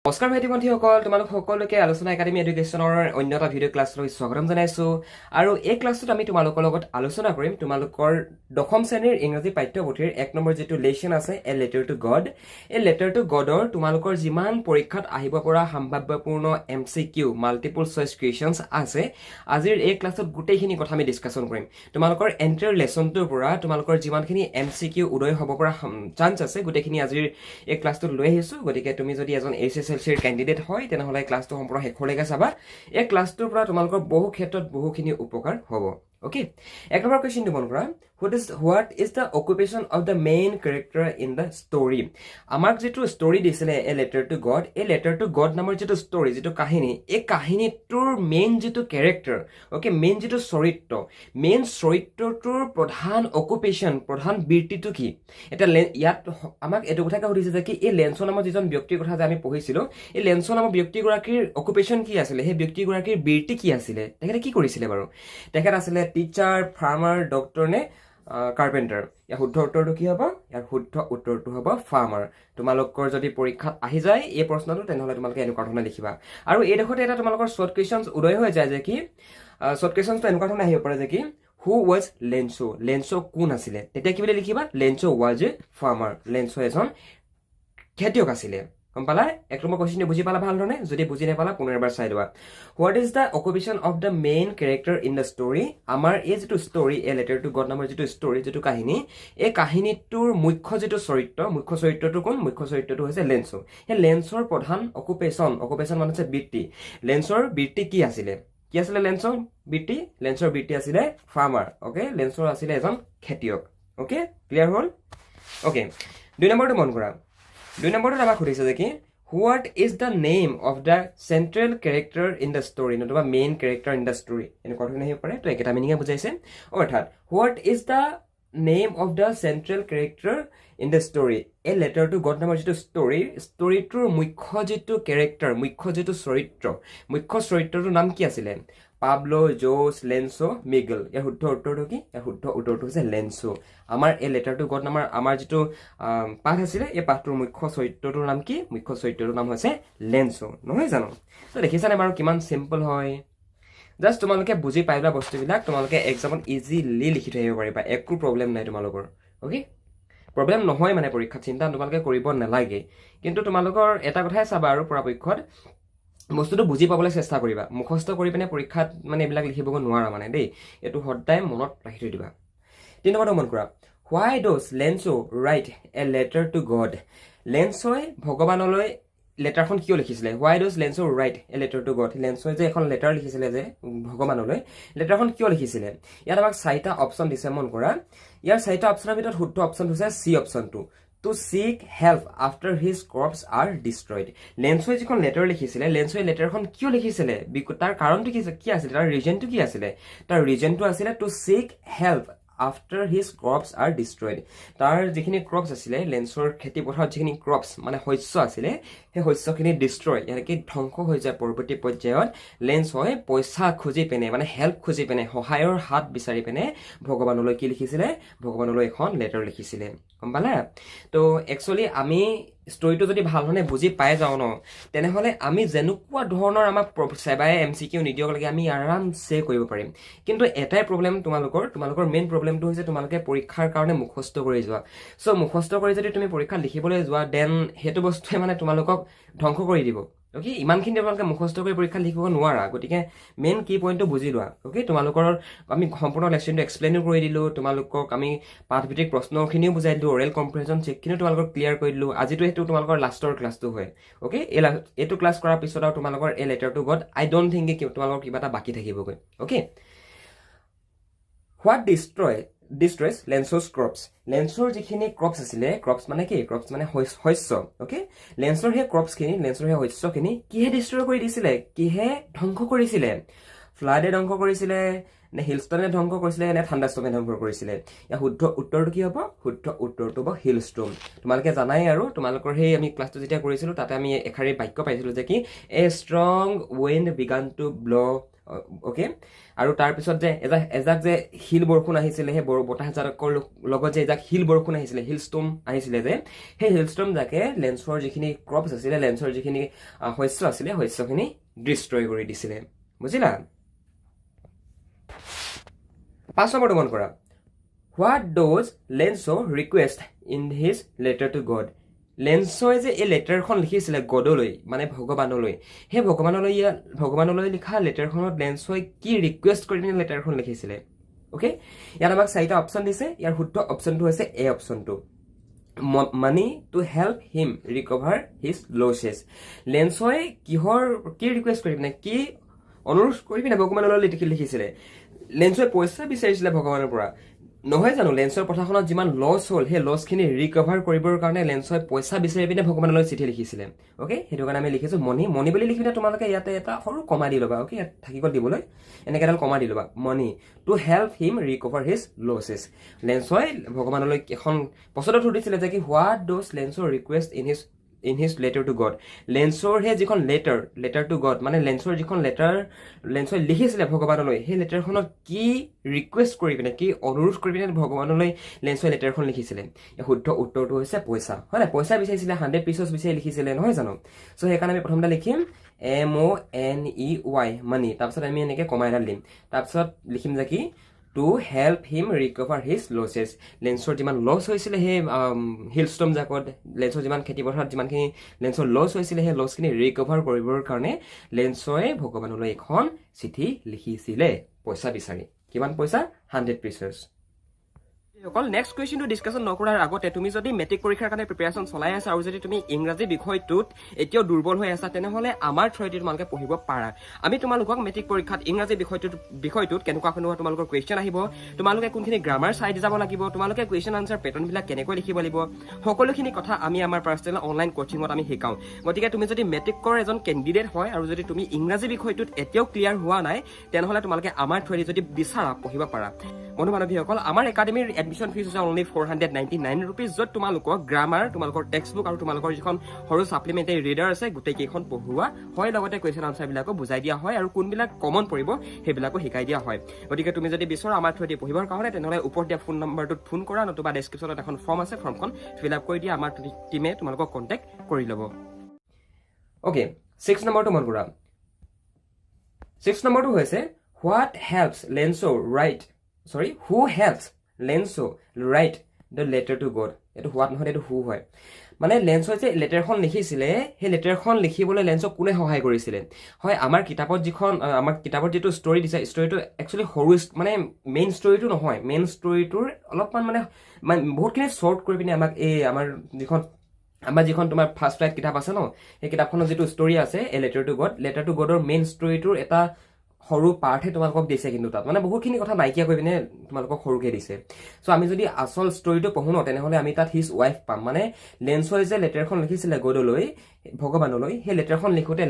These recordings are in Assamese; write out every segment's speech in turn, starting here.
নমস্কাৰ ভাইটি ভণ্টিসকল, তোমালোক সকলোকে আলোচনা একাডেমী এডুকেশ্যনৰ অন্য এটা ভিডিঅ' ক্লাছলৈ স্বাগতম জনাইছোঁ। আৰু এই ক্লাছটোত আমি তোমালোকৰ লগত আলোচনা কৰিম তোমালোকৰ দশম শ্ৰেণীৰ ইংৰাজী পাঠ্যপুথিৰ 1 নম্বৰ যিটো লেচন আছে এ লেটাৰ টু গড। এই লেটাৰ টু গডৰ তোমালোকৰ যিমান পৰীক্ষাত আহিব পৰা সম্ভাৱ্যপূৰ্ণ MCQ মাল্টিপল চইচ কুৱেশ্যনছ আছে, আজিৰ এই ক্লাছত গোটেইখিনি কথা আমি ডিছকাশ্যন কৰিম। তোমালোকৰ এণ্টাৰ লেচনটোৰ পৰা তোমালোকৰ যিমানখিনি MCQ উদয় হ'ব পৰা চান্স আছে গোটেইখিনি আজিৰ এই ক্লাছটোত লৈ আহিছোঁ। গতিকে তুমি যদি এজন HSLC কেণ্ডিডেট হয় তেনেহ'লে ক্লাছটো সম্পূৰ্ণ শেষলৈকে চাবা। এই ক্লাছটোৰ পৰা তোমালোকৰ বহু ক্ষেত্ৰত বহুখিনি উপকাৰ হ'ব। অ'কে, এক নম্বৰ কুৱেশ্যনটো মন কৰা, what is the occupation of the main character in the story. আমাক যিটো ষ্টৰী দিছিলে এ লেটাৰ টু গড, এই লেটাৰ টু গড নামৰ যিটো ষ্টৰী, যিটো কাহিনী, এই কাহিনীটোৰ মেইন যিটো কেৰেক্টাৰ, অ'কে, মেইন যিটো চৰিত্ৰ, মেইন চৰিত্ৰটোৰ প্ৰধান অকুপেশ্যন, প্ৰধান বৃত্তিটো কি? এতিয়া ইয়াত আমাক এইটো কথাকে সুধিছে যে কি এই লেঞ্চ' নামৰ যিজন ব্যক্তিৰ কথা যে আমি পঢ়িছিলোঁ, এই লেঞ্চ' নামৰ ব্যক্তিগৰাকীৰ অকুপেশ্যন কি আছিলে, সেই ব্যক্তিগৰাকীৰ বৃত্তি কি আছিলে, তেখেতে কি কৰিছিলে বাৰু? তেখেত আছিলে টিচাৰ, ফাৰ্মাৰ, ডক্টৰ নে কাৰ্পেণ্টাৰ? ইয়াৰ শুদ্ধ উত্তৰটো কি হ'ব? ইয়াৰ শুদ্ধ উত্তৰটো হ'ব ফাৰ্মাৰ। তোমালোকৰ যদি পৰীক্ষাত আহি যায় এই প্ৰশ্নটো, তেনেহ'লে তোমালোকে এনেকুৱা ধৰণে লিখিবা। আৰু এইডোখৰতে এটা তোমালোকৰ শ্বৰ্ট কুৱেশ্যনছ উদয় হৈ যায় যে কি শ্বৰ্ট কুৱেশ্যনছটো এনেকুৱা ধৰণে আহিব পাৰে যে কি হু ৱাজ লেঞ্চ', লেঞ্চ' কোন আছিলে? তেতিয়া কি বুলি লিখিবা? Lencho' was a farmer, Lencho' এজন খেতিয়ক আছিলে। গম পালা? এক নম্বৰ কুৱেশ্যনটো বুজি পালা ভাল ধৰণে? যদি বুজি নাপালা পুনৰ এবাৰ চাই লোৱা। What is the occupation of the main character in the story. আমাৰ এই যিটো story, A letter to God নামৰ যিটো ষ্টৰী, যিটো কাহিনী, এই কাহিনীটোৰ মুখ্য যিটো চৰিত্ৰ, মুখ্য চৰিত্ৰটো কোন? মুখ্য চৰিত্ৰটো হৈছে লেঞ্চ'। সেই লেঞ্চৰ প্ৰধান অকুপেশ্যন মানে হৈছে বৃত্তি। লেঞ্চৰ বৃত্তি কি আছিলে? কি আছিলে লেঞ্চৰ বৃত্তি? লেঞ্চৰ বৃত্তি আছিলে ফাৰ্মাৰ। অ'কে, লেঞ্চৰ আছিলে এজন খেতিয়ক। অ'কে, ক্লিয়াৰ হ'ল? অ'কে, 2 নম্বৰটো মন কৰা। 2 নম্বৰটোত আমাক সুধিছে যে কি what is the name of the central character in the story, নতুবা main character in the story. এনেকুৱা ধৰণে আহিব পাৰে। তো একেটা মিনিঙে বুজাইছে। অৰ্থাৎ what is the name of the central character in the story. এই লেটাৰ টু গড নামৰ যিটো ষ্টৰীটোৰ মুখ্য যিটো কেৰেক্টাৰ, মুখ্য যিটো চৰিত্ৰ, মুখ্য চৰিত্ৰটোৰ নাম কি আছিলে? Pablo, Jos, lens', মিগেল। ইয়াৰ শুদ্ধ উত্তৰটো কি? ইয়াৰ শুদ্ধ উত্তৰটো হৈছে লেঞ্চ'। আমাৰ এই লেটাৰ টু গড নামৰ আমাৰ যিটো পাঠ আছিলে, এই পাঠটোৰ মুখ্য চৰিত্ৰটোৰ নাম কি? মুখ্য চৰিত্ৰটোৰ নাম হৈছে লেঞ্চ', নহয় জানো? তো দেখিছানে বাৰু কিমান চিম্পল হয়? জাষ্ট তোমালোকে বুজি পাই লোৱা বস্তুবিলাক তোমালোকে এক্সামত ইজিলি লিখি থৈ আহিব পাৰিবা। একো প্ৰব্লেম নাই তোমালোকৰ। অ'কে, প্ৰব্লেম নহয় মানে পৰীক্ষাত, চিন্তা তোমালোকে কৰিব নালাগে। কিন্তু তোমালোকৰ এটা কথাই চাবা আৰু পৰাপক্ষত বস্তুটো বুজি পাবলৈ চেষ্টা কৰিবা। মুখস্থ কৰি পিনে পৰীক্ষাত মানে এইবিলাক লিখিব নোৱাৰা মানে দেই। এইটো সদায় মনত ৰাখি থৈ দিবা। 3 নম্বৰটো মন কৰা, why does Lencho' write a letter to God. লেঞ্চই ভগৱানলৈ লেটাৰখন কিয় লিখিছিলে? Why does Lencho' write a letter to God. লেঞ্চই যে এখন লেটাৰ লিখিছিলে যে ভগৱানলৈ, লেটাৰখন কিয় লিখিছিলে? ইয়াত আমাক 4টা অপশ্যন দিছে, মন কৰা। ইয়াৰ 4টা অপশ্যনৰ ভিতৰত শুদ্ধ অপশ্যন হৈছে চি অপশ্যনটো, to seek help after his crops are destroyed. লেঞ্চই যিখন লেটাৰ লিখিছিলে, লেঞ্চই লেটাৰখন কিয় লিখিছিলে? তাৰ কাৰণটো কি আছিলে? তাৰ ৰিজনটো কি আছিলে? তাৰ ৰিজনটো আছিলে to seek help after his crops are destroyed. তাৰ যিখিনি ক্ৰপছ আছিলে, লেঞ্চৰ খেতি পথাৰত যিখিনি ক্ৰপছ মানে শস্য আছিলে, সেই শস্যখিনি ডিষ্ট্ৰয়, এনেকৈ ধ্বংস হৈ যায় পৰৱৰ্তী পৰ্যায়ত। লেঞ্চ হয় পইচা খুজি পিনে, মানে হেল্প খুজি পিনে, সহায়ৰ হাত বিচাৰি পিনে ভগৱানলৈ কি লিখিছিলে? ভগৱানলৈ এখন লেটাৰ লিখিছিলে। গম পালা? তো একচুৱেলি আমি ষ্টৰিটো যদি ভাল ধৰণে বুজি পাই যাওঁ ন, তেনেহ'লে আমি যেনেকুৱা ধৰণৰ আমাক চেবাই MCQ নিদিয়ক লাগে আমি আৰামছে কৰিব পাৰিম। কিন্তু এটাই প্ৰব্লেম তোমালোকৰ মেইন প্ৰব্লেমটো হৈছে তোমালোকে পৰীক্ষাৰ কাৰণে মুখস্থ কৰি যোৱা। চ' মুখস্থ কৰি যদি তুমি পৰীক্ষাত লিখিবলৈ যোৱা, দেন সেইটো বস্তুৱে মানে তোমালোকক ধ্বংস কৰি দিব। অ'কে, ইমানখিনি তোমালোকে মুখস্থ কৰি পৰীক্ষাত লিখিব নোৱাৰা। গতিকে মেইন কি পইণ্টটো বুজি লোৱা। অ'কে, তোমালোকৰ আমি সম্পূৰ্ণ লেচনটো এক্সপ্লেইনো কৰি দিলোঁ, তোমালোকক আমি পাঠভিত্তিক প্ৰশ্নখিনিও বুজাই দিলোঁ, অৰেল কম্প্ৰিহেনশ্যন চেকখিনিও তোমালোকক ক্লিয়াৰ কৰি দিলোঁ। আজিতো সেইটো তোমালোকৰ লাষ্টৰ ক্লাছটো হয়। অ'কে, এইটো ক্লাছ কৰাৰ পিছত আৰু তোমালোকৰ এই letter to God I don't think তোমালোকৰ কিবা এটা বাকী থাকিবগৈ। Okay, what destroys Lencho's crops. লেঞ্চৰ যিখিনি ক্ৰপছ আছিলে, ক্ৰপছ মানে কি? ক্ৰপছ মানে শস্য। অ'কে, লেঞ্চৰ সেই ক্ৰপছখিনি, লেঞ্চৰ সেই শস্যখিনি কিহে ডিষ্ট্ৰয় কৰি দিছিলে? কিহে ধ্বংস কৰিছিলে? ফ্লাডে ধ্বংস কৰিছিলে নে হিলষ্টনে ধ্বংস কৰিছিলে নে থাণ্ডাৰষ্টৰ্মে ধ্বংস কৰিছিলে? ইয়াৰ শুদ্ধ উত্তৰটো কি হ'ব? শুদ্ধ উত্তৰটো হ'ব হিলষ্টৰ্ম। তোমালোকে জানাই আৰু তোমালোকৰ সেই আমি ক্লাছটো যেতিয়া কৰিছিলোঁ তাতে আমি এষাৰি বাক্য পাইছিলোঁ যে কি a strong wind began to blow' okay আৰু তাৰপিছত যে এজাক যে শিল বৰষুণ আহিছিলে সেই বতাহজাকৰ লগত যে এজাক শিল বৰষুণ আহিছিলে হিল ষ্টৰ্ম আহিছিলে যে সেই হিল ষ্টৰ্ম জাকে লেন্সৰ যিখিনি ক্ৰপছ আছিলে লেন্সৰ যিখিনি শস্য আছিলে শস্যখিনি ডিষ্ট্ৰয় কৰি দিছিলে বুজিলা 5 নম্বৰটো মন কৰা what does Lencho request in his letter to God লেন্সই যে এই লেটাৰখন লিখিছিলে গডলৈ মানে ভগৱানলৈ সেই ভগৱানলৈ লিখা লেটাৰখনত লেন্সই কি ৰিকুৱেষ্ট কৰি পিনে লেটাৰখন লিখিছিলে অ'কে ইয়াত আমাক 4টা অপশ্যন দিছে ইয়াৰ শুদ্ধ অপশ্যনটো হৈছে এ অপশ্যনটো money to help him recover his losses লেন্সই কি ৰিকুৱেষ্ট কৰি পিনে কি অনুৰোধ কৰি পিনে ভগৱানলৈ লিখিছিলে লেন্সই পইচা বিচাৰিছিলে ভগৱানৰ পৰা নহয় জানো লেন্সৰ পথাৰখনত যিমান লছ হ'ল সেই লছখিনি ৰিকভাৰ কৰিবৰ কাৰণে লেন্সই পইচা বিচাৰি পিনে ভগৱানলৈ চিঠি লিখিছিলে অ'কে সেইটো কাৰণে আমি লিখিছোঁ মনি বুলি লিখি পিনে তোমালোকে ইয়াতে এটা সৰু কমা দি ল'বা অ'কে ইয়াত থাকি গ'ল দিবলৈ এনেকৈ এডাল কমা দি ল'বা money to help him recover his losses লেন্সই ভগৱানলৈ এখন প্ৰশ্ন সুধিছিলে যে কি হোৱাট ডজ লেন্সৰ request in his letter to God লেন্সৰ সেই যিখন লেটাৰ টু গড মানে লেন্সৰ যিখন লেন্সই লিখিছিলে ভগৱানলৈ সেই লেটাৰখনত কি ৰিকুৱেষ্ট কৰি পিনে কি অনুৰোধ কৰি পিনে ভগৱানলৈ লেন্সই লেটাৰখন লিখিছিলে শুদ্ধ উত্তৰটো হৈছে পইচা হয় নাই পইচা বিচাৰিছিলে 100 পিচছ বিচাৰি লিখিছিলে নহয় জানো চ' সেইকাৰণে আমি প্ৰথমতে লিখিম MONEY মানি তাৰপিছত আমি এনেকৈ কমা এডাল দিম তাৰপিছত লিখিম যে কি to help him recover his losses লেন্সৰ যিমান লছ হৈছিলে সেই হিল ষ্টৰ্ম জাকত লেন্সৰ যিমান খেতি পথাৰত যিমানখিনি লেন্সৰ লছ হৈছিলে সেই লছখিনি ৰিকভাৰ কৰিবৰ কাৰণে লেন্সই ভগৱানলৈ এখন চিঠি লিখিছিলে পইচা বিচাৰি কিমান পইচা 100 পিচছ অকল নেক্সট কুৱেশ্যনটো ডিছকাশ্যন নকৰাৰ আগতে তুমি যদি মেট্ৰিক পৰীক্ষাৰ কাৰণে প্ৰিপেৰেশ্যন চলাই আছা আৰু যদি তুমি ইংৰাজী বিষয়টোত এতিয়াও দুৰ্বল হৈ আছা তেনেহ'লে আমাৰ থ্ৰুৱেদি তোমালোকে পঢ়িব পাৰা আমি তোমালোকক মেট্ৰিক পৰীক্ষাত ইংৰাজী বিষয়টোত কেনেকুৱা তোমালোকৰ কুৱেশ্যন আহিব তোমালোকে কোনখিনি গ্ৰামাৰ চাই যাব লাগিব তোমালোকে কুৱেশ্যন আনচাৰ পেটাৰ্ণবিলাক কেনেকৈ লিখিব লাগিব সকলোখিনি কথা আমি আমাৰ পাৰ্চনেল অনলাইন কোচিঙত আমি শিকাওঁ গতিকে তুমি যদি মেট্ৰিকৰ এজন কেণ্ডিডেট হয় আৰু যদি তুমি ইংৰাজী বিষয়টোত এতিয়াও ক্লিয়াৰ হোৱা নাই তেনেহ'লে তোমালোকে আমাৰ থ্ৰুৱেদি যদি বিচাৰা পঢ়িব পাৰা বন্ধু বান্ধৱীসকল আমাৰ একাডেমীৰ এডমিশ্যন ফিজ হৈছে অনলি 499 rupees য'ত তোমালোকক গ্ৰামাৰ তোমালোকৰ টেক্সট বুক আৰু তোমালোকৰ যিখন সৰু ছাপ্লিমেণ্টাৰী ৰিডাৰ আছে গোটেইকেইখন পঢ়োৱা হয় লগতে কুৱেশ্যন আনচাৰবিলাকো বুজাই দিয়া হয় আৰু কোনবিলাক কমন পৰিব সেইবিলাকো শিকাই দিয়া হয় গতিকে তুমি যদি বিচৰা আমাৰ থ্ৰুৱেদি পঢ়িবৰ কাৰণে তেনেহ'লে ওপৰত দিয়া ফোন নম্বৰটোত ফোন কৰা নতুবা ডেছক্ৰিপশ্যনত এখন ফৰ্ম আছে ফৰ্মখন ফিল আপ কৰি দিয়া আমাৰ টিমে তোমালোকক কণ্টেক্ট কৰি ল'ব অ'কে 6 নম্বৰটো মন কৰা 6 নম্বৰটো হৈছে what helps লেন্সো who helps লেন্সো right the letter to god এইটো হোৱাট নহয় এইটো হু হয় মানে লেন্সই যে লেটাৰখন লিখিছিলে সেই লেটাৰখন লিখিবলৈ লেন্সক কোনে সহায় কৰিছিলে হয় আমাৰ কিতাপত যিটো ষ্টৰী দিছে ষ্টৰীটো একচুৱেলি সৰু মানে মেইন ষ্টৰীটো নহয় মেইন ষ্টৰীটোৰ অলপমান মানে বহুতখিনি শ্বৰ্ট কৰি পিনে আমাক এই আমাৰ যিখন তোমাৰ ফাৰ্ষ্ট ৰাইট কিতাপ আছে ন সেই কিতাপখনৰ যিটো ষ্টৰী আছে এই লেটাৰ টু গডৰ মেইন ষ্টৰীটোৰ এটা সৰু পাৰ্টহে তোমালোকক দিছে কিন্তু তাত মানে বহুতখিনি কথা নাইকিয়া কৰি পিনে তোমালোকক সৰুকৈ দিছে চ' আমি যদি আচল ষ্টৰীটো পঢ়ো ন তেনেহ'লে আমি তাত হিজ ৱাইফ পাম মানে লেন্সই যে লেটাৰখন লিখিছিলে গডলৈ ভগৱানলৈ সেই লেটাৰখন লিখোঁতে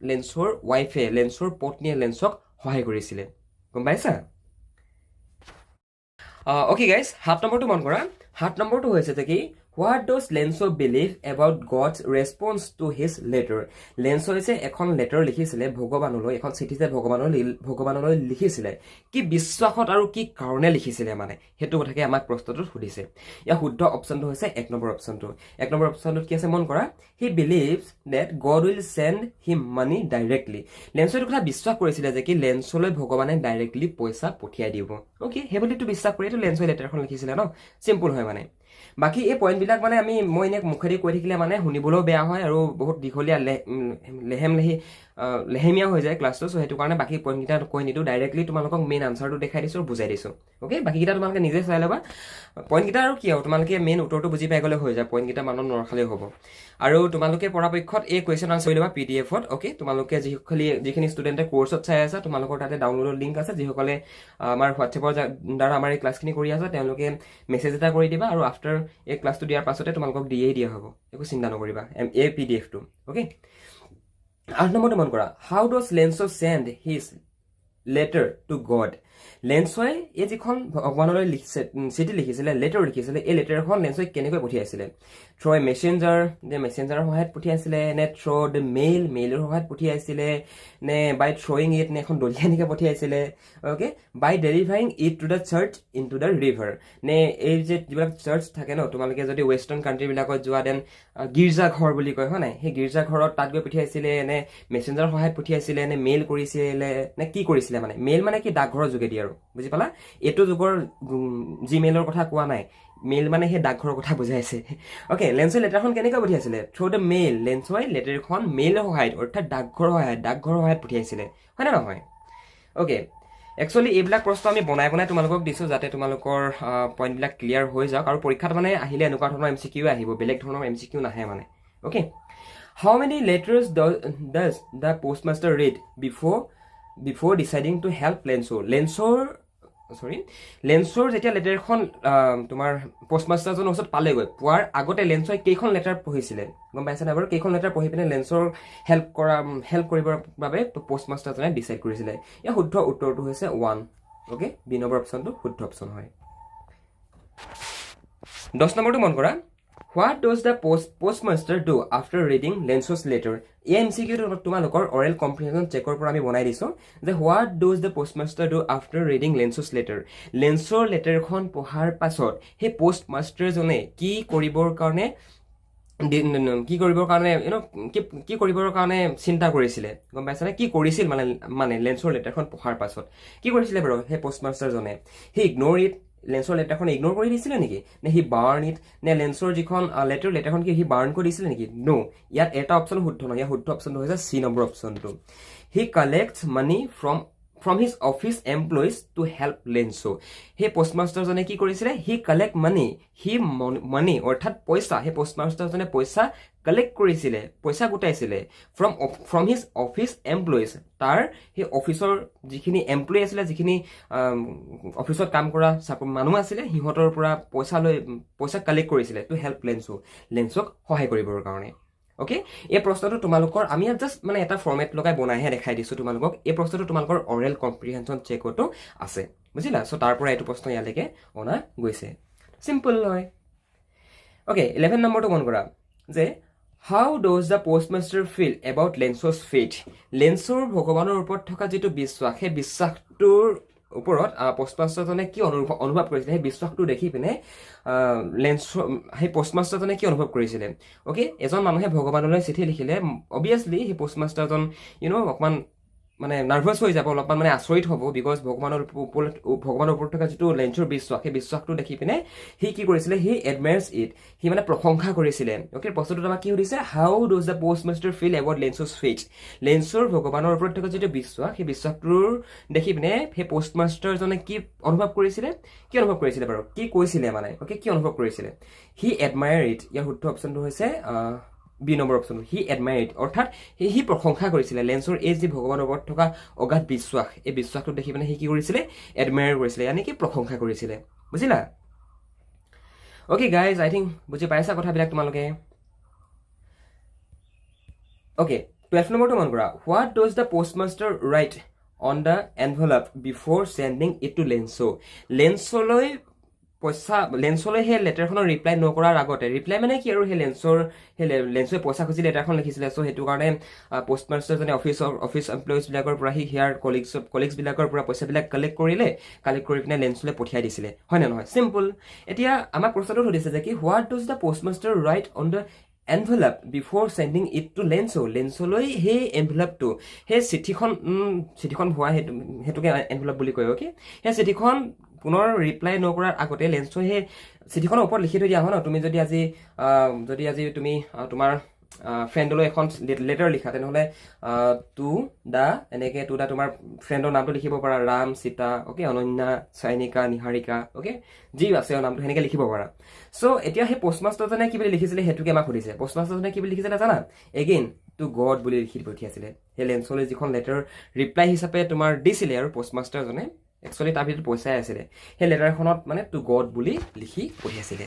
লেন্সৰ ৱাইফে লেন্সৰ পত্নীয়ে লেন্সক সহায় কৰিছিলে গম পাইছা অ'কে গাইজ 7 নম্বৰটো মন কৰা 7 নম্বৰটো হৈছে যে কি What does Lenso believe about God's response to his letter? Lenso হৈছে এখন লেটাৰ লিখিছিলে ভগৱানলৈ এখন চিঠি যে ভগৱানলৈ লিখিছিলে কি বিশ্বাসত আৰু কি কাৰণে লিখিছিলে মানে সেইটো কথাকে আমাক প্ৰশ্নটোত সুধিছে ইয়াৰ শুদ্ধ অপশ্যনটো হৈছে 1 নম্বৰ অপশ্যনটো 1 নম্বৰ অপশ্যনটোত কি আছে মন কৰা he believes that God will send him money directly লেন্সই এইটো কথা বিশ্বাস কৰিছিলে যে কি লেন্সলৈ ভগৱানে ডাইৰেক্টলি পইচা পঠিয়াই দিব অ'কে সেই বুলিতো বিশ্বাস কৰি এইটো লেন্সই লেটাৰখন লিখিছিলে ন চিম্পল হয় মানে বাকী এই পইণ্টবিলাক মানে মই এনে মুখেদি কৈ থাকিলে মানে শুনিবলৈও বেয়া হয় আৰু বহুত দীঘলীয়া লেহেমীয়া হৈ যায় ক্লাছটো চ' সেইটো কাৰণে বাকী পইণ্টকেইটা কৈ নিদিওঁ ডাইৰেক্টলি তোমালোকক মেইন আনচাৰটো দেখাই দিছোঁ আৰু বুজাই দিছোঁ অ'কে বাকীকেইটা তোমালোকে নিজে চাই ল'বা পইণ্টকেইটা আৰু কি আৰু তোমালোকে মেইন উত্তৰটো বুজি পাই গ'লে হৈ যায় পইণ্টকেইটা মনত নৰখালেও হ'ব আৰু তোমালোকে পৰাপক্ষত এই কুৱেশ্যন আনচাৰ কৰি ল'বা PDF-ত অ'কে তোমালোকে যিখিনি ষ্টুডেণ্টে কৰ্চত চাই আছা তোমালোকৰ তাতে ডাউনলোডৰ লিংক আছে যিসকলে আমাৰ হোৱাটছএপৰ দ্বাৰা আমাৰ এই ক্লাছখিনি কৰি আছে তেওঁলোকে মেছেজ এটা কৰি দিবা আৰু আফটাৰ এই ক্লাছটো দিয়াৰ পাছতে তোমালোকক দিয়েই দিয়া হ'ব একো চিন্তা নকৰিবা এই PDF-টো অ'কে 8 নম্বৰটো মন কৰা how does Lencho send his letter to God লেন্সই এই যিখন ভগৱানলৈ চিঠি লিখিছিলে লেটাৰ লিখিছিলে এই লেটাৰখন লেন্সই কেনেকৈ পঠিয়াইছিলে থ্ৰ' এ মেছেঞ্জাৰ যে মেছেঞ্জাৰৰ সহায়ত পঠিয়াইছিলে নে থ্ৰ' দ্য মেইলৰ সহায়ত পঠিয়াইছিলে নে বাই থ্ৰয়িং ইট নে এখন দলিয়াই এনেকৈ পঠিয়াইছিলে okay by delivering it to the church into the river নে এই যে যিবিলাক চাৰ্চ থাকে ন তোমালোকে যদি ৱেষ্টাৰ্ণ কাণ্ট্ৰিবিলাকত যোৱা দেন গীৰ্জাঘৰ বুলি কয় হয় নাই সেই গীৰ্জাঘৰত তাত গৈ পঠিয়াইছিলে নে মেছেঞ্জাৰৰ সহায়ত পঠিয়াইছিলে নে মেইল কৰিছিলে নে কি কৰিছিলে মানে মেইল মানে কি ডাকঘৰৰ যোগেদি আৰু বুজি পালা এইটো যুগৰ জিমেইলৰ কথা কোৱা নাই মেইল মানে সেই ডাকঘৰৰ কথা বুজাইছে অ'কে লেন্সই লেটাৰখন কেনেকৈ পঠিয়াইছিলে থ্ৰু দ্য মেইল লেন্সই লেটাৰখন মেইলৰ সহায়ত অৰ্থাৎ ডাকঘৰৰ সহায়ত পঠিয়াইছিলে হয় নে নহয় অ'কে একচুৱেলি এইবিলাক প্ৰশ্ন আমি বনাই তোমালোকক দিছোঁ যাতে তোমালোকৰ পইণ্টবিলাক ক্লিয়াৰ হৈ যাওক আৰু পৰীক্ষাত মানে আহিলে এনেকুৱা ধৰণৰ MCQ আহিব বেলেগ ধৰণৰ MCQ নাহে মানে okay how many letters does the postmaster read before deciding to help লেন্সৰ যেতিয়া লেটাৰখন তোমাৰ পোষ্টমাষ্টাৰজনৰ ওচৰত পালেগৈ পোৱাৰ আগতে লেন্সই কেইখন লেটাৰ পঢ়িছিলে গম পাইছে নাই বাৰু কেইখন লেটাৰ পঢ়ি পিনে লেন্সৰ হেল্প কৰিবৰ বাবে পোষ্টমাষ্টাৰজনে ডিচাইড কৰিছিলে ইয়াৰ শুদ্ধ উত্তৰটো হৈছে 1 অ'কে বি নম্বৰ অপশ্যনটো শুদ্ধ অপশ্যন হয় 10 নম্বৰটো মন কৰা What does the postmaster do after reading Lenso's letter? এই MCQটো তোমালোকৰ oral comprehension checkৰ পৰা আমি বনাই দিছোঁ যে what does the postmaster do after reading Lenso's letter? লেন্সৰ লেটাৰখন পঢ়াৰ পাছত সেই পোষ্টমাষ্টাৰজনে কি কৰিবৰ কাৰণে চিন্তা কৰিছিলে গম পাইছানে কি কৰিছিল মানে লেন্সৰ লেটাৰখন পঢ়াৰ পাছত কি কৰিছিলে বাৰু সেই পোষ্টমাষ্টাৰজনে হি ইগন'ৰ ইট লেন্সৰ লেটাৰখন ইগন'ৰ কৰি দিছিলে নেকি নে হি বাৰ্ণ ইট নে লেন্সৰ যিখন লেটাৰখন কি হি বাৰ্ণ কৰি দিছিলে নেকি নো ইয়াত এটা অপশ্যন শুদ্ধ নহয় ইয়াৰ শুদ্ধ অপশ্যনটো হৈছে চি নম্বৰ অপশ্যনটো হি কালেক্টছ মানি from his office employees to help Lenso. সেই পোষ্টমাষ্টাৰজনে কি কৰিছিলে হি কালেক্ট মানি অৰ্থাৎ পইচা সেই পোষ্টমাষ্টাৰজনে পইচা কালেক্ট কৰিছিলে পইচা গোটাইছিলে from his office employees তাৰ সেই অফিচৰ যিখিনি এমপ্লয়ী আছিলে যিখিনি অফিচত কাম কৰা মানুহ আছিলে সিহঁতৰ পৰা পইচা কালেক্ট কৰিছিলে টু হেল্প লেন্সক সহায় কৰিবৰ কাৰণে অ'কে এই প্ৰশ্নটো তোমালোকৰ আমি জাষ্ট মানে এটা ফৰ্মেট লগাই বনাইহে দেখাই দিছোঁ তোমালোকক এই প্ৰশ্নটো তোমালোকৰ অৰেল কম্প্ৰিহেনশ্যন চেকতো আছে বুজিলা চ' তাৰ পৰা এইটো প্ৰশ্ন ইয়ালৈকে অনা গৈছে চিম্পল হয় অ'কে 11 নম্বৰটো মন কৰা যে how does the postmaster feel about লেন্সৰ ফেথ লেন্সৰ ভগৱানৰ ওপৰত থকা যিটো বিশ্বাস সেই বিশ্বাসটোৰ ওপৰত পোষ্টমাষ্টাৰজনে কি অনুভৱ কৰিছিলে সেই বিশ্বাসটো দেখি পিনে সেই পোষ্টমাষ্টাৰজনে কি অনুভৱ কৰিছিলে অ'কে এজন মানুহে ভগৱানলৈ চিঠি লিখিলে অবভিয়াছলি সেই পোষ্টমাষ্টাৰজন অকণমান মানে নাৰ্ভাছ হৈ যাব অলপমান মানে আচৰিত হ'ব বিকজ ভগৱানৰ ওপৰত থকা যিটো লেন্সৰ বিশ্বাস সেই বিশ্বাসটো দেখি পিনে সি কি কৰিছিলে হি এডমায়াৰ্ছ ইট সি মানে প্ৰশংসা কৰিছিলে অ'কে প্ৰশ্নটোত আমাক কি সুধিছে how does the postmaster feel about লেন্সৰ ফেথ লেন্সৰ ভগৱানৰ ওপৰত থকা যিটো বিশ্বাস সেই বিশ্বাসটোৰ দেখি পিনে সেই পোষ্টমাষ্টাৰজনে কি অনুভৱ কৰিছিলে বাৰু কি কৈছিলে মানে অ'কে কি অনুভৱ কৰিছিলে হি এডমায়াৰ ইট ইয়াৰ শুদ্ধ অপশ্যনটো হৈছে B number option he admire it অৰ্থাৎ সি প্ৰশংসা কৰিছিলে লেন্সৰ এই যি ভগৱানৰ ওপৰত থকা অগাধ বিশ্বাস এই বিশ্বাসটো দেখি পিনে সি কি কৰিছিলে এডমায়াৰ কৰিছিলে ইয়ানি কি প্ৰশংসা কৰিছিলে বুজিলা অ'কে গাইজ আই থিংক বুজি পাইছা কথাবিলাক তোমালোকে অ'কে 12 নম্বৰটো মন কৰা what does the postmaster write on the envelope before sending it to লেন্সলৈ সেই লেটাৰখনৰ ৰিপ্লাই নকৰাৰ আগতে ৰিপ্লাই মানে কি আৰু সেই লেন্সই পইচা খুজি লেটাৰখন লিখিছিলে চ' সেইটো কাৰণে পোষ্টমাষ্টাৰজনে অফিচ এমপ্লয়িজবিলাকৰ পৰা হিয়াৰ কলিগছবিলাকৰ পৰা পইচাবিলাক কালেক্ট কৰি পিনে লেন্সলৈ পঠিয়াই দিছিলে হয় নে নহয় চিম্পল এতিয়া আমাক প্ৰশ্নটো সুধিছে যে কি what does the postmaster write on the envelope before sending it to লেন্সলৈ সেই এনভেলপটো সেই চিঠিখন ভৰাই সেইটোকে এনভেলপ বুলি কয় অ'কে সেই চিঠিখন পুনৰ ৰিপ্লাই নকৰাৰ আগতে লেন্সই সেই চিঠিখনৰ ওপৰত লিখি থৈ দিয়া হয় ন তুমি যদি আজি তুমি তোমাৰ ফ্ৰেণ্ডলৈ এখন লেটাৰ লিখা তেনেহ'লে টু দা তোমাৰ ফ্ৰেণ্ডৰ নামটো লিখিব পাৰা ৰাম সীতা অ'কে অনন্যা চাইনিকা নিহাৰিকা অ'কে যি আছে নামটো সেনেকৈ লিখিব পাৰা চ' এতিয়া সেই পোষ্টমাষ্টাৰজনে কি বুলি লিখিছিলে সেইটোকে আমাক সুধিছে পোষ্টমাষ্টাৰজনে কি বুলি লিখিছিলে জানা এগেইন টু গড বুলি লিখি পঠিয়াইছিলে সেই লেন্সলৈ যিখন লেটাৰ ৰিপ্লাই হিচাপে তোমাৰ দিছিলে আৰু পোষ্টমাষ্টাৰজনে একচুৱেলি তাৰ ভিতৰত পইচাই আছিলে সেই লেটাৰখনত মানে টু গড বুলি লিখি পঠিয়াইছিলে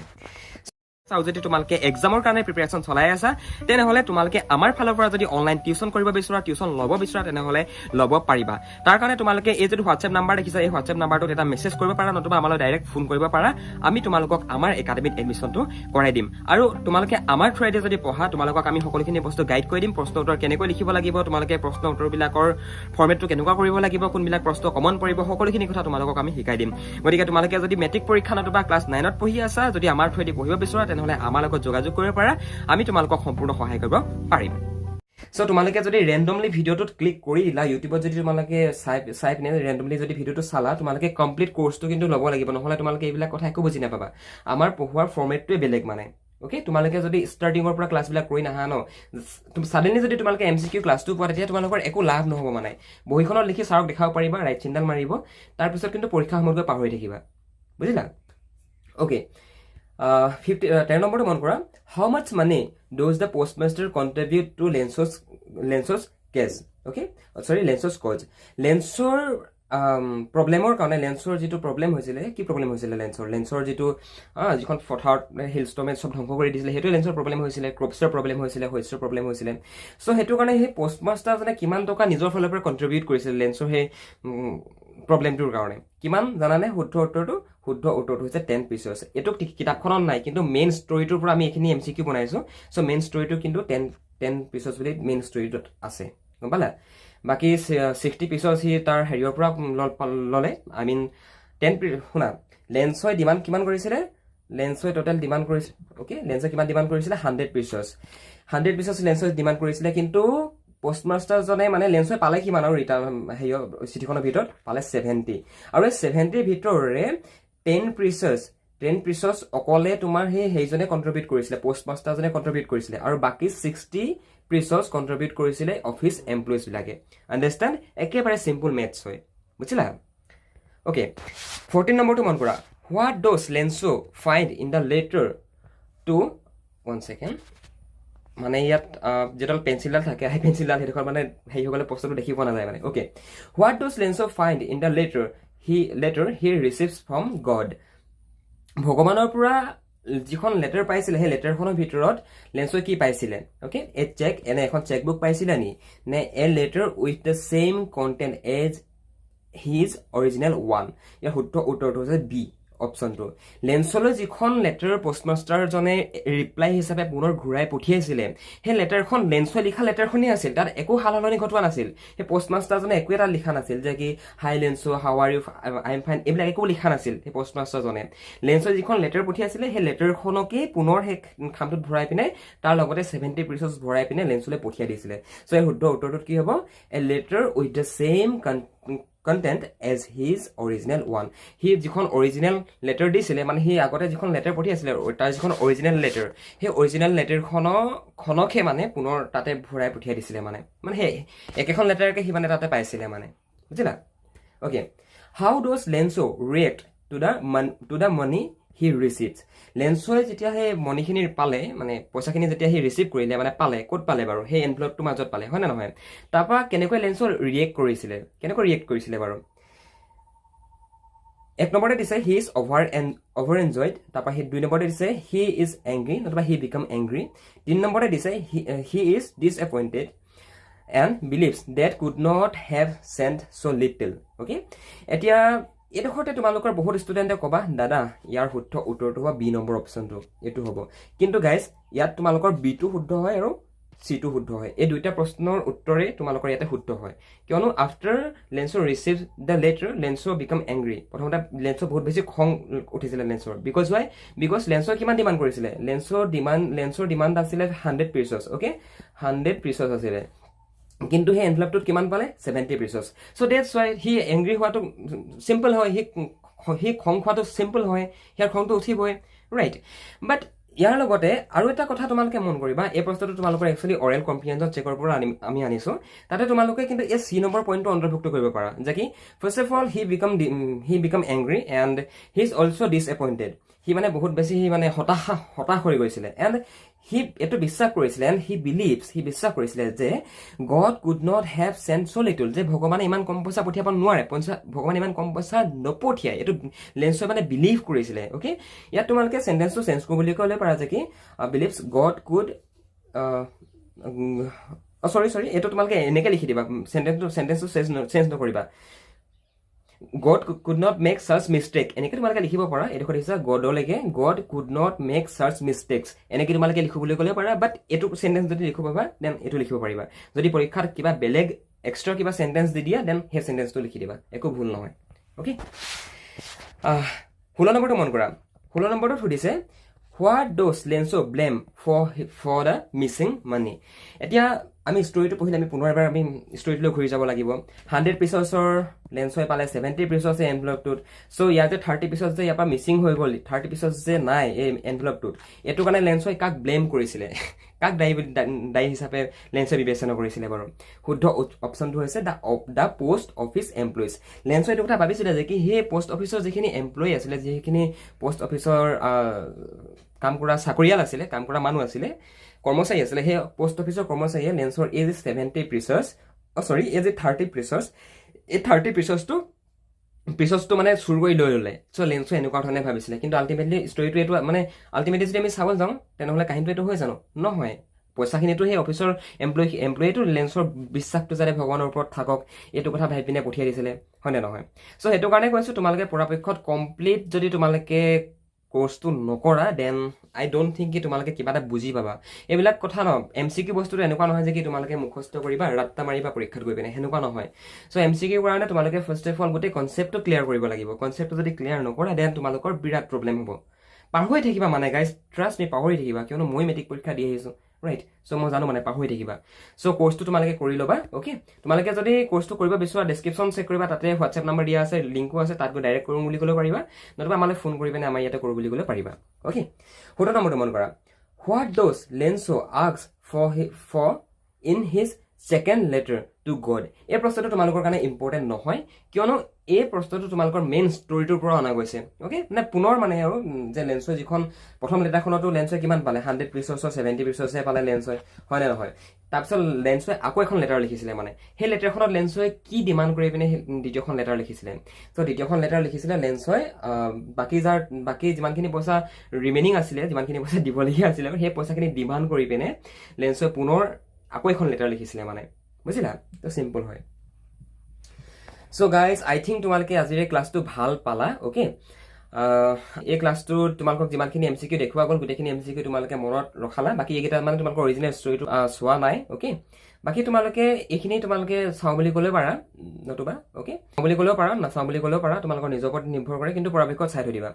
আৰু যদি তোমালোকে এক্সামৰ কাৰণে প্ৰিপেৰেশ্যন চলাই আছা তেনেহ'লে তোমালোকে আমাৰ ফালৰ পৰা যদি অনলাইন টিউশ্যন কৰিব বিচৰা টিউশ্যন ল'ব বিচৰা তেনেহ'লে ল'ব পাৰিবা তাৰ কাৰণে তোমালোকে এই যিটো হোৱাটছএপ নাম্বাৰ দেখিছা এই হোৱাটছএপ নাম্বাৰটোত এটা মেছেজ কৰিব পাৰা নতুবা আমালৈ ডাইৰেক্ট ফোন কৰিব পাৰা আমি তোমালোকক আমাৰ একাডেমীত এডমিশ্যনটো কৰাই দিম আৰু তোমালোকে আমাৰ থ্ৰুৱেদি যদি পঢ়া তোমালোকক আমি সকলোখিনি বস্তু গাইড কৰি দিম প্ৰশ্ন উত্তৰ কেনেকৈ লিখিব লাগিব তোমালোকে প্ৰশ্ন উত্তৰবিলাকৰ ফৰ্মেটটো কেনেকুৱা কৰিব লাগিব কোনবিলাক প্ৰশ্ন কমন পৰিব সকলোখিনি কথা তোমালোকক আমি শিকাই দিম গতিকে তোমালোকে যদি মেট্ৰিক পৰীক্ষা নতুবা ক্লাছ 9ত পঢ়ি আছা যদি আমাৰ থ্ৰুৱেদি পঢ়িব বিচৰা তেনেহ'লে আমাৰ লগত যোগাযোগ কৰিব পাৰা আমি তোমালোকক সম্পূৰ্ণ সহায় কৰিব পাৰিম সো তোমালোকে যদি ৰেন্ডমলি ভিডিঅ'টোত ক্লিক কৰি দিলা ইউটিউবত যদি তোমালোকে চাই পিনে ৰেন্ডমলি যদি ভিডিঅ'টো চালা তোমালোকে কমপ্লিট কোৰ্সটো কিন্তু ল'ব লাগিব নহ'লে তোমালোকে এইবিলাক কথা একো বুজি নাপাবা আমাৰ পঢ়োৱাৰ ফৰ্মেটটোৱে বেলেগ মানে ওকে তোমালোকে যদি ষ্টাৰ্টিঙৰ পৰা ক্লাছবিলাক কৰি নাহা ন সাডেনলি যদি তোমালোকে এমচিকিউ ক্লাছটো পোৱা তেতিয়া তোমালোকৰ একো লাভ নহ'ব মানে বহিখনত লিখি ছাৰক দেখাব পাৰিবা ৰাইট চিনডাল মাৰিব তাৰপিছত কিন্তু পৰীক্ষা সময়ত গৈ পাহৰি থাকিবা বুজিলা ওকে 10 নম্বৰটো মন কৰা how much money does the postmaster contribute to Lencho's cause okay sorry Lencho's cause লেন্সৰ প্ৰব্লেমৰ কাৰণে লেন্সৰ যিটো প্ৰব্লেম হৈছিলে কি প্ৰব্লেম হৈছিলে লেন্সৰ যিটো যিখন পথাৰত হিলষ্টমে চব ধ্বংস কৰি দিছিলে সেইটোৱে লেন্সৰ প্ৰব্লেম হৈছিলে ক্ৰপছৰ প্ৰব্লেম হৈছিলে হৈষ্টৰ প্ৰব্লেম হৈছিলে চ' সেইটো কাৰণে সেই পোষ্টমাষ্টাৰজনে কিমান টকা নিজৰ ফালৰ পৰা কণ্ট্ৰিবিউট কৰিছিলে লেন্সৰ সেই প্ৰব্লেমটোৰ কাৰণে কিমান জানানে শুদ্ধ উত্তৰটো হৈছে 10 পিচেছ এইটো কিতাপখনত নাই কিন্তু মেইন ষ্টৰিটোৰ পৰা আমি এইখিনি এমচিকিউ বনাইছো চ' মেইন ষ্টৰিটো কিন্তু 10 পিচেছ বুলি মেইন ষ্টৰিটোত আছে গম পালা বাকি 60 পিচেছ সি তাৰ হেৰিয়ৰ পৰা ল'লে আই মিন 10 শুনা লেন্সই ডিমাণ্ড কিমান কৰিছিলে লেন্সই টোটেল ডিমাণ্ড কৰিছিল ওকে লেন্সই কিমান ডিমাণ্ড কৰিছিলে 100 পিচেছ লেন্সই ডিমাণ্ড কৰিছিলে কিন্তু পোষ্টমাষ্টাৰজনে মানে লেন্সই পালে কিমান আৰু ৰিটাৰ্ণ হেৰিয়ৰ চিঠিখনৰ ভিতৰত পালে 70 আৰু এই 70 ভিতৰৰে 10 পিচেছ অকলে তোমাৰ সেইজনে কণ্ট্ৰিবিউট কৰিছিলে পোষ্টমাষ্টাৰজনে কণ্ট্ৰিবিউট কৰিছিলে আৰু বাকি 60 পিচেছ কণ্ট্ৰিবিউট কৰিছিলে অফিচ এমপ্লয়িজ বিলাকে আণ্ডাৰষ্টেণ্ড একেবাৰে চিম্পল মেথছ হয় বুজিলা ওকে 14 নম্বৰটো মন কৰা what does Lencho find in the letter to 1 second মানে ইয়াত যেডাল পেঞ্চিলডাল থাকে সেই পেঞ্চিলডাল সেইডোখৰ মানে হেৰি হৈ গ'লে প্ৰশ্নটো দেখি পোৱা নাযায় মানে okay what does Lencho find in the letter he receives from God ভগৱানৰ পৰা যিখন লেটাৰ পাইছিলে সেই লেটাৰখনৰ ভিতৰত লেন্সই কি পাইছিলে ওকে এনে এখন চেকবুক পাইছিলে নে a letter with the same content as his original one ইয়াৰ শুদ্ধ উত্তৰটো হৈছে বি অপশ্যনটো লেন্সলৈ যিখন লেটাৰ পোষ্টমাষ্টাৰজনে ৰিপ্লাই হিচাপে পুনৰ ঘূৰাই পঠিয়াইছিলে সেই লেটাৰখন লেন্সই লিখা লেটাৰখনেই আছিল তাত একো সালসলনি ঘটোৱা নাছিল সেই পোষ্টমাষ্টাৰজনে একো এটা লিখা নাছিল যে কি hi Lencho how are you I am fine এইবিলাক একো লিখা নাছিল সেই পোষ্টমাষ্টাৰজনে লেন্সই যিখন লেটাৰ পঠিয়াইছিলে সেই লেটাৰখনকেই পুনৰ সেই খামটোত ভৰাই পিনে তাৰ লগতে 70 পিচেছ ভৰাই পিনে লেন্সলৈ পঠিয়াই দিছিলে চ' এই শুদ্ধ উত্তৰটোত কি হ'ব এ letter with the same content as his original one হি যিখন অৰিজিনেল লেটাৰ দিছিলে মানে হি আগতে যিখন লেটাৰ পঠিয়াইছিলে তাৰ যিখন অৰিজিনেল লেটাৰ সেই অৰিজিনেল লেটাৰখনকে মানে পুনৰ তাতে ভৰাই পঠিয়াই দিছিলে মানে সেই একেখন লেটাৰকে সি মানে তাতে পাইছিলে মানে বুজিলা okay how does Lencho react to the money he receives লেন্সই যেতিয়া সেই মনিখিনি পালে মানে পইচাখিনি যেতিয়া সি ৰিচিভ কৰিলে মানে পালে ক'ত পালে বাৰু সেই এনভেলপটোৰ মাজত পালে হয় নে নহয় তাৰপৰা কেনেকৈ লেন্সৰ ৰিয়েক্ট কৰিছিলে বাৰু এক নম্বৰতে দিছে হি ইজ অভাৰ এনজয়ড তাৰপৰা সি 2 নম্বৰতে দিছে হি ইজ এংগ্ৰি নতুবা হি বিকাম এংগ্ৰি 3 নম্বৰতে দিছে he is disappointed and believes that could not have sent so' little okay এতিয়া এইডোখৰতে তোমালোকৰ বহুত ষ্টুডেণ্টে ক'বা দাদা ইয়াৰ শুদ্ধ উত্তৰটো হ'ব বি নম্বৰ অপশ্যনটো এইটো হ'ব কিন্তু গাইজ ইয়াত তোমালোকৰ বিটো শুদ্ধ হয় আৰু চিটো শুদ্ধ হয় এই দুইটা প্ৰশ্নৰ উত্তৰে তোমালোকৰ ইয়াতে শুদ্ধ হয় কিয়নো after লেন্সো receive the letter লেন্সো became angry প্ৰথমতে লেন্সো বহুত বেছি খং উঠিছিলে লেন্সৰ বিকজ লেন্সৰ কিমান ডিমাণ্ড কৰিছিলে লেন্সৰ ডিমাণ্ড আছিলে 100 পিচেছ অ'কে 100 পিচেছ আছিলে কিন্তু সেই এনভেলপটোত কিমান পালে 70 pieces so' that's why he angry হোৱাটো চিম্পল হয় সি খং খোৱাটো চিম্পল হয় ইয়াৰ খংটো উঠিবই ৰাইট বাট ইয়াৰ লগতে আৰু এটা কথা তোমালোকে মন কৰিবা এই প্ৰশ্নটো তোমালোকৰ একচুৱেলি অৰেল কম্প্ৰিহেনশ্যন চেকৰ পৰা আমি আনিছো তাতে তোমালোকে কিন্তু এই চি নম্বৰ পইণ্টটো অন্তৰ্ভুক্ত কৰিব পাৰা যে কি first of all he became angry and he is also' disappointed see মানে বহুত বেছি সি মানে হতাশ হৈ গৈছিলে এণ্ড সি এইটো বিশ্বাস কৰিছিলে এণ্ড সি বিশ্বাস কৰিছিলে যে God could not have sent so' little, যে ভগৱানে ইমান কম পইচা পঠিয়াব নোৱাৰে, ভগৱানে ইমান কম পইচা নপঠিয়াই, এইটো লেঞ্চৱে মানে বিলিভ কৰিছিলে। অ'কে, ইয়াত তোমালোকে চেণ্টেন্সটো চেঞ্জ কৰিব বুলি ক'লে পাৰা যে কি বিলিভছ গড কুড চৰি এইটো তোমালোকে এনেকৈ লিখি দিবা, চেণ্টেন্সটো চেঞ্জ নকৰিবা। গড কুড নট মেক চাৰ্চ মিষ্টেক, এনেকৈ তোমালোকে লিখিব পাৰা। এইডোখৰ দেখিছা গডলৈকে, গড কুড নট মেক চাৰ্চ মিষ্টেক্স, এনেকৈ তোমালোকে লিখিবলৈ ক'লে পাৰা। বাট এইটো চেণ্টেন্স যদি লিখিব পাবা দেন এইটো লিখিব পাৰিবা। যদি পৰীক্ষাত কিবা বেলেগ এক্সট্ৰা কিবা চেণ্টেন্স দি দিয়া দেন সেই চেণ্টেন্সটো লিখি দিবা, একো ভুল নহয়। অ'কে, 16 নম্বৰটো মন কৰা। 16 নম্বৰটোত সুধিছে what does Lencho blame for the missing money. এতিয়া আমি ষ্টৰিটো পঢ়িলে আমি পুনৰ এবাৰ আমি ষ্টৰিটোলৈ ঘূৰি যাব লাগিব। 100 পিচৰ লেঞ্চই পালে 70 পিচৰ আছে এনভেলপটোত। চ' ইয়াত যে 30 পিচৰ যে ইয়াৰ পৰা মিচিং হৈ গ'ল, 30 পিচৰ যে নাই এই এনভেলপটোত, এইটো কাৰণে লেঞ্চই কাক ব্লেম কৰিছিলে, কাক দায়ী হিচাপে লেঞ্চে বিবেচনা কৰিছিলে বাৰু? শুদ্ধ অপশ্যনটো হৈছে দ্য পোষ্ট অফিচ এমপ্লয়িজ। লেঞ্চে এইটো কথা ভাবিছিলে যে কি সেই পোষ্ট অফিচৰ যিখিনি এমপ্লয়ী আছিলে, যিখিনি পোষ্ট অফিচৰ কাম কৰা চাকৰিয়াল আছিলে, কাম কৰা মানুহ আছিলে, কৰ্মচাৰী আছিলে, সেই পোষ্ট অফিচৰ কৰ্মচাৰীয়ে লেঞ্চৰ এই যে 70 পিচৰ্ছ এই যে 30 পিচৰ্ছ, এই 30 পিচৰ্ছটো মানে চুৰ কৰি লৈ ল'লে। চ' লেঞ্চে এনেকুৱা ধৰণে ভাবিছিলে। কিন্তু আল্টিমেটলি ষ্টৰিটো এইটো মানে আল্টিমেটলি যদি আমি চাব যাওঁ তেনেহ'লে কাহিনীটো এইটো হয় জানো? নহয়। পইচাখিনিতো সেই অফিচৰ এমপ্লয়ীটো লেঞ্চৰ বিশ্বাসটো যাতে ভগৱানৰ ওপৰত থাকক এইটো কথা ভাবি পিনে পঠিয়াই দিছিলে, হয়নে নহয়? চ' সেইটো কাৰণে কৈছোঁ তোমালোকে পৰাপক্ষত কমপ্লিট যদি তোমালোকে কোৰ্চটো নকৰা দেন আই ডোণ্ট থিংক কি তোমালোকে কিবা এটা বুজি পাবা। এইবিলাক কথা ন, MCQ বস্তুটো এনেকুৱা নহয় যে কি তোমালোকে মুখস্থ কৰিবা ৰাত্তা মাৰিবা পৰীক্ষাত গৈ পিনে, সেনেকুৱা নহয়। চ' MCQ কাৰণে তোমালোকে ফাৰ্ষ্ট অফ অল গোটেই কনচেপ্টটো ক্লিয়াৰ কৰিব লাগিব। কনচেপ্টটো যদি ক্লিয়াৰ নকৰা দেন তোমালোকৰ বিৰাট প্ৰব্লেম হ'ব। পাহৰি থাকিবা মানে গাইজ, ট্ৰাষ্ট মি, পাহৰি থাকিবা, কিয়নো মই মেট্ৰিক পৰীক্ষা দি আহিছোঁ, ৰাইট? চ' মই জানো মানে পাহৰি থাকিবা। চ' কোৰ্চটো তোমালোকে কৰি ল'বা। অ'কে, তোমালোকে যদি কোৰ্চটো কৰিব বিচৰা ডেছক্ৰিপশ্যন চেক কৰিবা, তাতে হোৱাটছএপ নাম্বাৰ দিয়া আছে, লিংকো আছে, তাত গৈ ডাইৰেক্ট কৰোঁ বুলি ক'লেও পাৰিবা, নতুবা আমালৈ ফোন কৰি পিনে আমাৰ ইয়াতে কৰোঁ বুলি ক'লেও পাৰিবা। অ'কে, 17 নম্বৰটো মন কৰা। What does Lencho ask for in his second letter to God. এই প্ৰশ্নটো তোমালোকৰ কাৰণে ইম্পৰ্টেণ্ট নহয়, কিয়নো এই প্ৰশ্নটো তোমালোকৰ মেইন ষ্টৰিটোৰ পৰা অনা গৈছে। অ'কে, মানে পুনৰ মানে আৰু যে লেঞ্চৰ যিখন প্ৰথম লেটাৰখনতো লেঞ্চে কিমান পালে? 100 পিচৰ্ছৰ 70 পিচৰ্ছহে পালে লেঞ্চে, হয়নে নহয়? তাৰপিছত লেঞ্চে আকৌ এখন লেটাৰ লিখিছিলে, মানে সেই লেটাৰখনত লেঞ্চে কি ডিমাণ্ড কৰি পিনে দ্বিতীয়খন লেটাৰ লিখিছিলে? চ' দ্বিতীয়খন লেটাৰ লিখিছিলে লেঞ্চে বাকী যিমানখিনি পইচা ৰিমেইনিং আছিলে, যিমানখিনি পইচা দিবলগীয়া আছিলে, সেই পইচাখিনি ডিমাণ্ড কৰি পিনে লেঞ্চে পুনৰ আকৌ এখন লেটাৰ লিখিছিলে, মানে বুজিলা? তো চিম্পল হয়। চ' গাইজ আই থিংক তোমালোকে আজিৰ এই ক্লাছটো ভাল পালা। অ'কে, এই ক্লাছটোত তোমালোকক যিমানখিনি MCQ দেখুওৱা গ'ল গোটেইখিনি MCQ তোমালোকে মনত ৰখালা। বাকী এইকেইটা মানে তোমালোকৰ অৰিজিনেল ষ্টৰিটো চোৱা নাই। অ'কে, বাকী তোমালোকে এইখিনি তোমালোকে চাওঁ বুলি ক'লেও পাৰা, নতুবা অ'কে চাওঁ বুলি ক'লেও পাৰা, নাচাওঁ বুলি ক'লেও পাৰা, তোমালোকৰ নিজৰ ওপৰত নিৰ্ভৰ কৰে, কিন্তু পৰাপক্ষত চাই থৈ দিবা।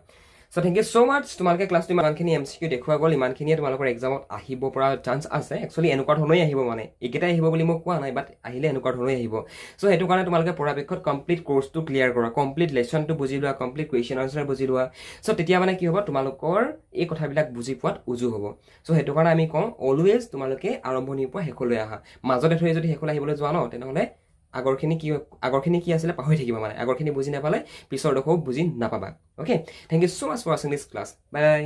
চ' থেংক ইউ ছ' মাছ। তোমালোকে ক্লাছটো ইমানখিনি MCQ দেখুওৱা গ'ল, ইমানখিনিয়ে তোমালোকৰ এক্সামত আহিব পৰা চান্স আছে। একচুৱেলি এনেকুৱা ধৰণেই আহিব, মানে এইকেইটাই আহিব বুলি মই কোৱা নাই, বাট আহিলে এনেকুৱা ধৰণেই আহিব। চ' সেইটো কাৰণে তোমালোকে পৰাপক্ষত কমপ্লিট কোৰ্চটো ক্লিয়াৰ কৰা, কমপ্লিট লেচনটো বুজি লোৱা, কমপ্লিট কুৱেশ্যন আনচাৰ বুজি লোৱা। চ' তেতিয়া মানে কি হ'ব, তোমালোকৰ এই কথাবিলাক বুজি পোৱাত উজু হ'ব। চ' সেইটো কাৰণে আমি কওঁ অলৱেজ তোমালোকে আৰম্ভণিৰ পৰা শেষলৈ আহা। মাজতে থৈ যদি শেষলৈ আহিবলৈ যোৱা ন, তেনেহ'লে আগৰখিনি কি আছিলে পাহৰি থাকিবা, মানে আগৰখিনি বুজি নাপালে পিছৰ ডোখৰো বুজি নাপাবা। Okay, thank you so' much for ৱাচিং দিছ ক্লাছ। Bye bye.